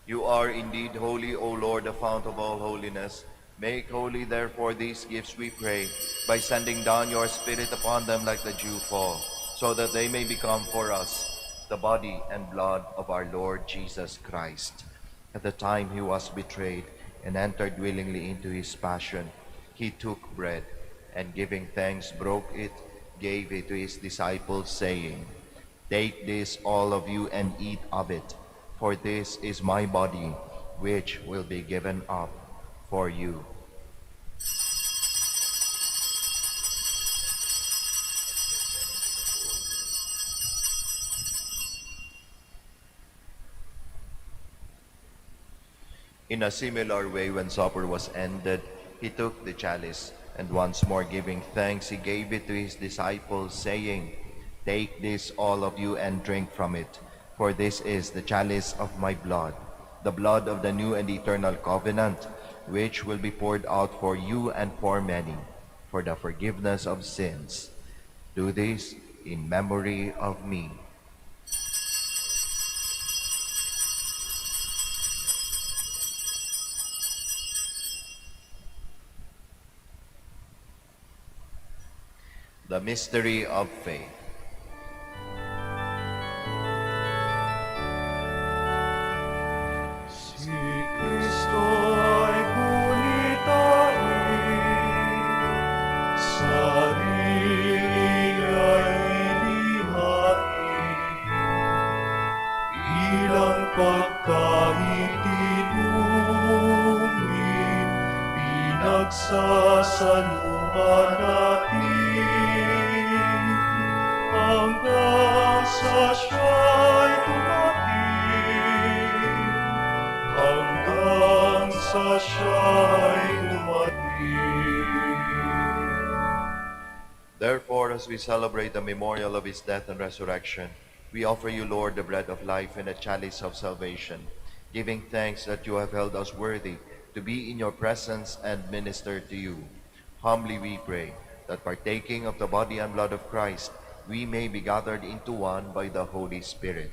You are indeed holy, O Lord, the fount of all holiness. Make holy, therefore, these gifts, we pray, by sending down your Spirit upon them like the dew fall, so that they may become for us the body and blood of our Lord Jesus Christ. At the time he was betrayed and entered willingly into his passion, he took bread, and giving thanks, broke it, gave it to his disciples, saying, "Take this, all of you, and eat of it. For this is my body, which will be given up for you." In a similar way, when supper was ended, he took the chalice, and once more giving thanks, he gave it to his disciples, saying, "Take this, all of you, and drink from it, for this is the chalice of my blood, the blood of the new and eternal covenant, which will be poured out for you and for many, for the forgiveness of sins. Do this in memory of me." The mystery of faith. Si Kristo ay gunitain, sarili ay inihain, bilang pagkain inumin, pinagsasaluhan natin, hanggang sa siya'y dumating, hanggang sa siya'y dumating. Therefore, as we celebrate the memorial of his death and resurrection, we offer you, Lord, the bread of life and the chalice of salvation, giving thanks that you have held us worthy to be in your presence and minister to you. Humbly we pray that partaking of the body and blood of Christ, we may be gathered into one by the Holy Spirit.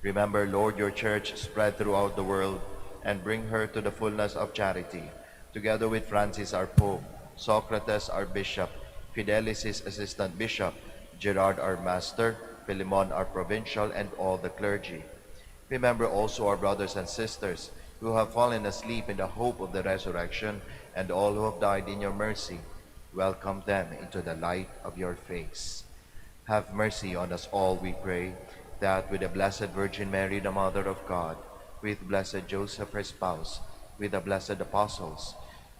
Remember, Lord, your church spread throughout the world, and bring her to the fullness of charity, together with Francis our Pope, Socrates our Bishop, Fidelis his Assistant Bishop, Gerard our Master, Philemon our Provincial, and all the clergy. Remember also our brothers and sisters who have fallen asleep in the hope of the resurrection, and all who have died in your mercy. Welcome them into the light of your face. Have mercy on us all, we pray, that with the Blessed Virgin Mary, the Mother of God, with Blessed Joseph, her spouse, with the blessed apostles,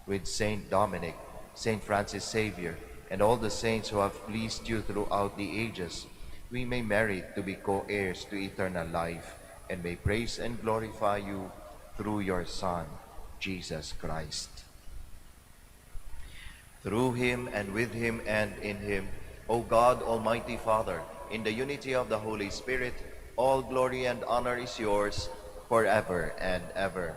with Saint Dominic, Saint Francis Xavier, and all the saints who have pleased you throughout the ages, we may merit to be co-heirs to eternal life, and may praise and glorify you through your Son, Jesus Christ. Through him, and with him, and in him, O God, Almighty Father, in the unity of the Holy Spirit, all glory and honor is yours forever and ever.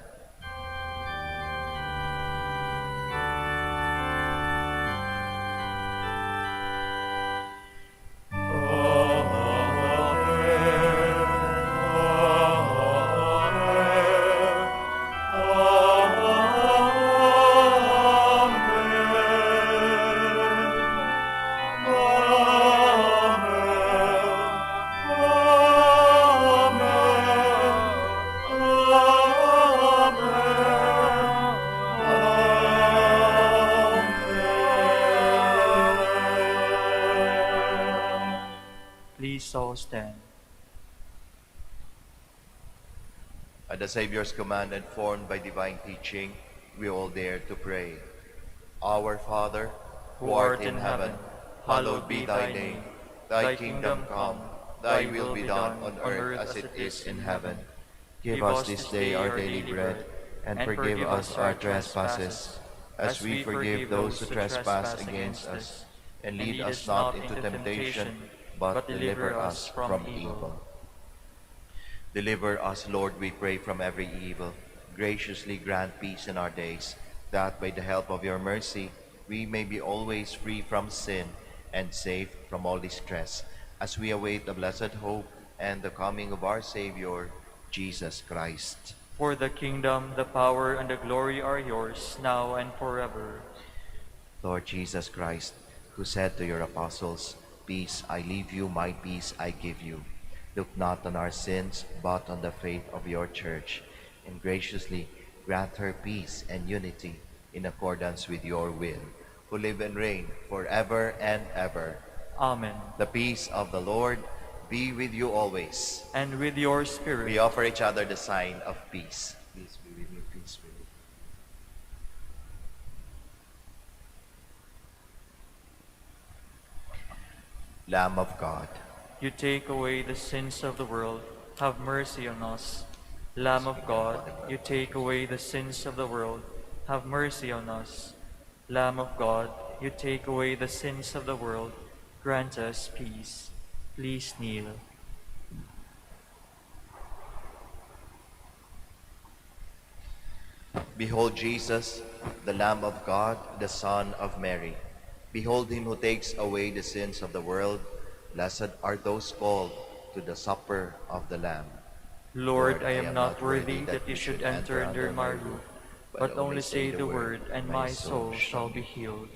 Please all stand. At the Savior's command and formed by divine teaching, we all dare to pray. Our Father, who art in heaven, hallowed be thy name. Thy kingdom come, thy will be done on earth as it is in heaven. Give us this day our daily bread, and forgive us our trespasses, as we forgive those who trespass against us. And lead us not into temptation, but deliver us from evil. Deliver us, Lord, we pray, from every evil. Graciously grant peace in our days, that by the help of your mercy we may be always free from sin and safe from all distress, as we await the blessed hope and the coming of our Savior, Jesus Christ. For the kingdom, the power, and the glory are yours, now and forever. Lord Jesus Christ, who said to your apostles, "Peace I leave you, my peace I give you," look not on our sins, but on the faith of your church, and graciously grant her peace and unity in accordance with your will, who live and reign forever and ever. Amen. The peace of the Lord be with you always. And with your spirit. We offer each other the sign of peace. Peace be with you, peace be with you. Lamb of God, You take away the sins of the world. Have mercy on us. Lamb of God, you take away the sins of the world, have mercy on us. Lamb of God, you take away the sins of the world, grant us peace. Please kneel. Behold Jesus, the Lamb of God, the Son of Mary. Behold him who takes away the sins of the world. Blessed are those called to the supper of the Lamb. Lord, I am not worthy that you should enter under my roof, but only say the word, and my soul shall be healed.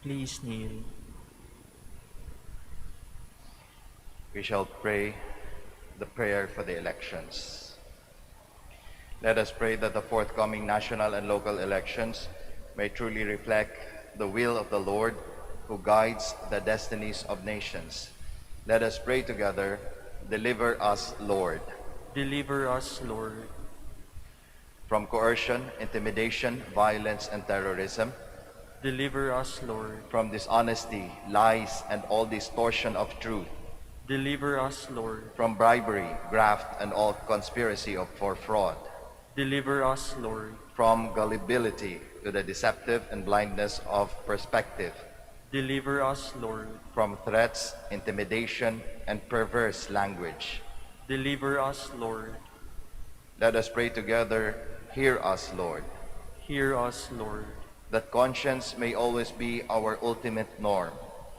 Please kneel. We shall pray the prayer for the elections. Let us pray that the forthcoming national and local elections may truly reflect the will of the Lord who guides the destinies of nations. Let us pray together, deliver us, Lord. Deliver us, Lord. From coercion, intimidation, violence, and terrorism, Deliver us, Lord. from dishonesty, lies, and all distortion of truth, Deliver us, Lord. from bribery, graft, and all conspiracy for fraud, Deliver us, Lord. from gullibility to the deceptive and blindness of perspective, Deliver us, Lord. from threats, intimidation, and perverse language. Deliver us, Lord. Let us pray together, hear us, Lord. Hear us, Lord. That conscience may always be our ultimate norm,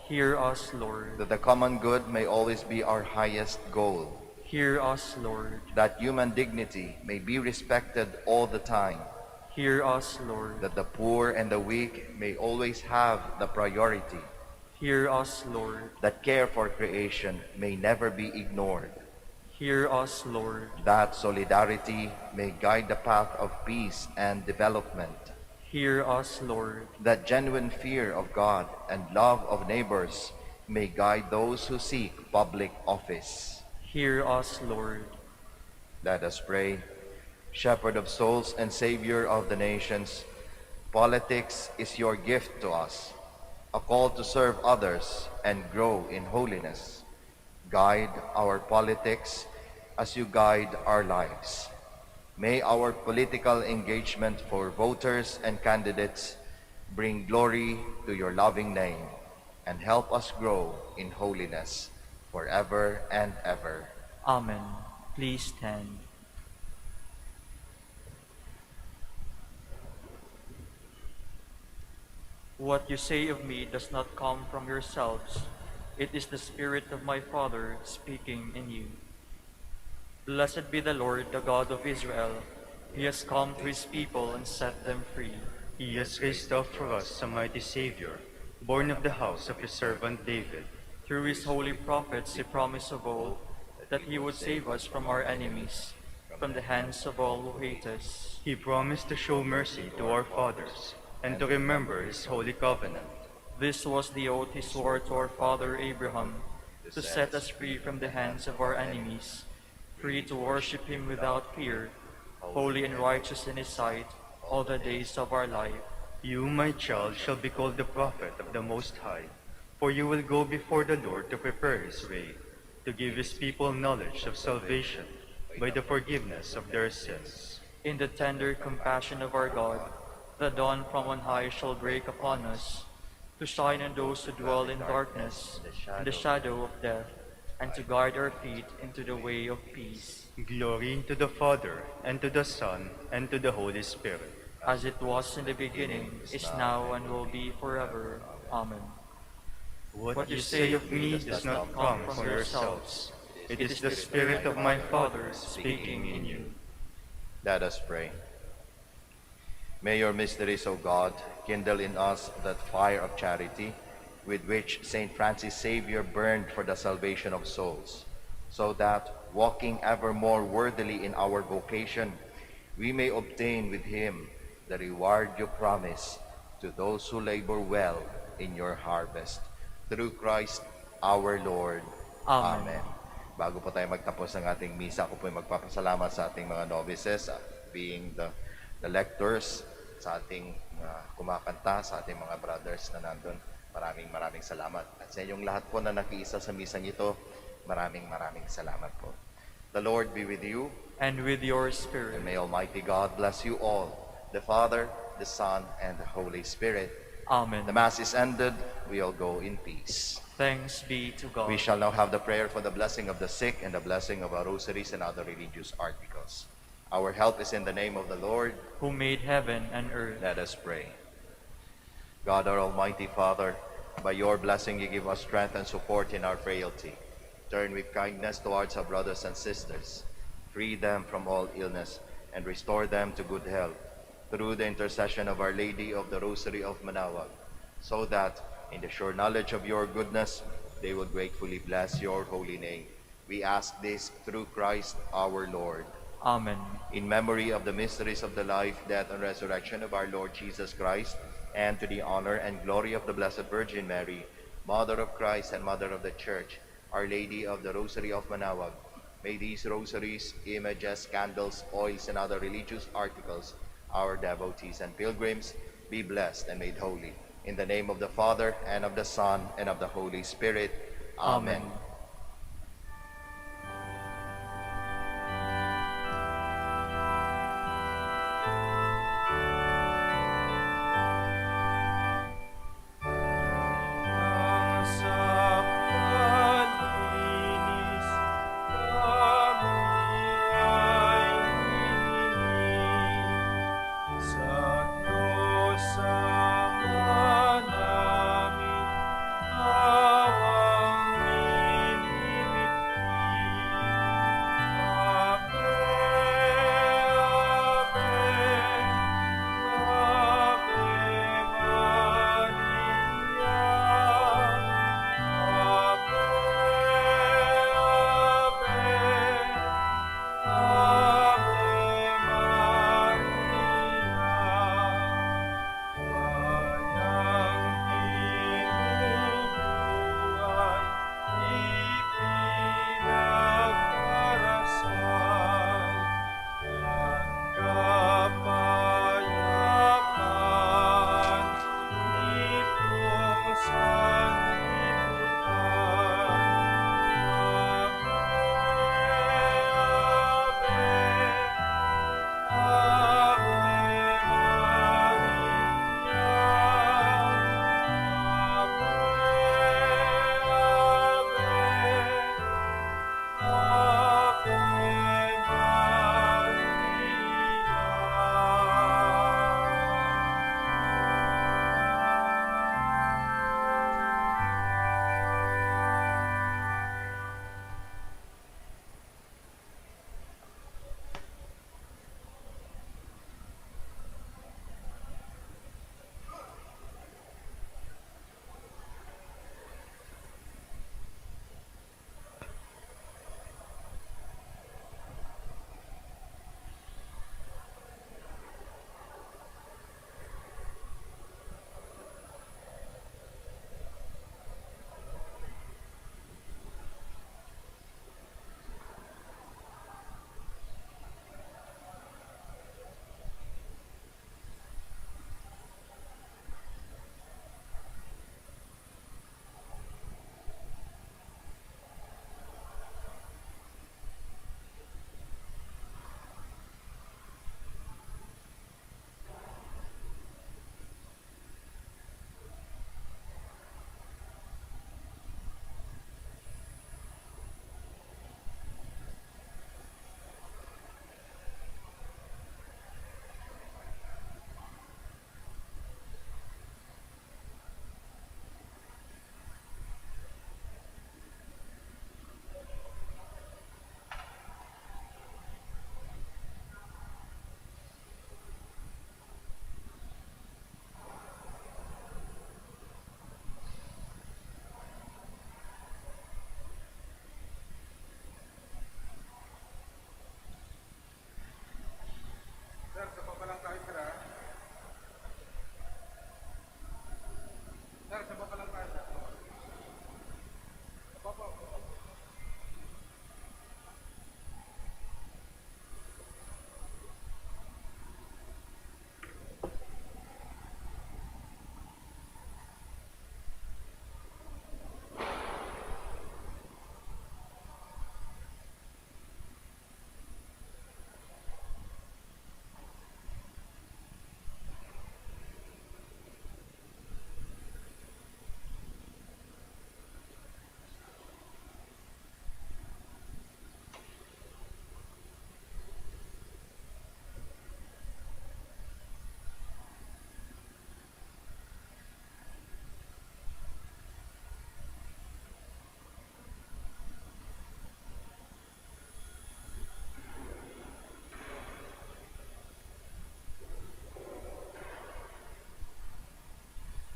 Hear us, Lord. that the common good may always be our highest goal, Hear us, Lord. that human dignity may be respected all the time, Hear us, Lord. that the poor and the weak may always have the priority, Hear us, Lord. that care for creation may never be ignored, Hear us, Lord. that solidarity may guide the path of peace and development, Hear us, Lord. that genuine fear of God and love of neighbors may guide those who seek public office. Hear us, Lord. Let us pray. Shepherd of souls and Savior of the nations, politics is your gift to us, a call to serve others and grow in holiness. Guide our politics as you guide our lives. May our political engagement for voters and candidates bring glory to your loving name and help us grow in holiness forever and ever. Amen. Please stand. What you say of me does not come from yourselves. It is the Spirit of my Father speaking in you. Blessed be the Lord, the God of Israel. He has come to his people and set them free. He has raised up for us a mighty Savior, born of the house of his servant David. Through his holy prophets he promised of old that he would save us from our enemies, from the hands of all who hate us. He promised to show mercy to our fathers and to remember his holy covenant. This was the oath he swore to our father Abraham, to set us free from the hands of our enemies, free to worship him without fear, holy and righteous in his sight all the days of our life. You, my child, shall be called the prophet of the Most High, for you will go before the Lord to prepare his way, to give his people knowledge of salvation by the forgiveness of their sins. In the tender compassion of our God, the dawn from on high shall break upon us, to shine on those who dwell in darkness, in the shadow of death, and to guide our feet into the way of peace. Glory to the Father, and to the Son, and to the Holy Spirit. As it was in the beginning, is now, and will be forever. Amen. What you say of me does not come from yourselves. It is the Spirit of my Father speaking in you. Let us pray. May your mysteries, O God, kindle in us that fire of charity with which St. Francis Xavier burned for the salvation of souls, so that, walking ever more worthily in our vocation, we may obtain with him the reward you promise to those who labor well in your harvest. Through Christ our Lord. Amen. Bago po tayo magtapos ng ating misa, ako po ay magpapasalamat sa ating mga novices, being the lectors, sa ating kumakanta, sa ating mga brothers na nandun. Maraming salamat. At sa inyong lahat po na nakiisa sa misang ito, maraming salamat po. The Lord be with you. And with your spirit. And may Almighty God bless you all, the Father, the Son, and the Holy Spirit. Amen. The Mass is ended. We all go in peace. Thanks be to God. We shall now have the prayer for the blessing of the sick and the blessing of our rosaries and other religious articles. Our help is in the name of the Lord, who made heaven and earth. Let us pray. God, our Almighty Father, by your blessing you give us strength and support in our frailty. Turn with kindness towards our brothers and sisters. Free them from all illness and restore them to good health through the intercession of Our Lady of the Rosary of Manaoag, so that, In the sure knowledge of your goodness, they will gratefully bless your holy name. We ask this through Christ our Lord. Amen. In memory of the mysteries of the life, death, and resurrection of our Lord Jesus Christ, and to the honor and glory of the Blessed Virgin Mary, Mother of Christ and Mother of the Church, Our Lady of the Rosary of Manaoag, may these rosaries, images, candles, oils, and other religious articles, our devotees and pilgrims, be blessed and made holy. In the name of the Father, and of the Son, and of the Holy Spirit. Amen. Amen.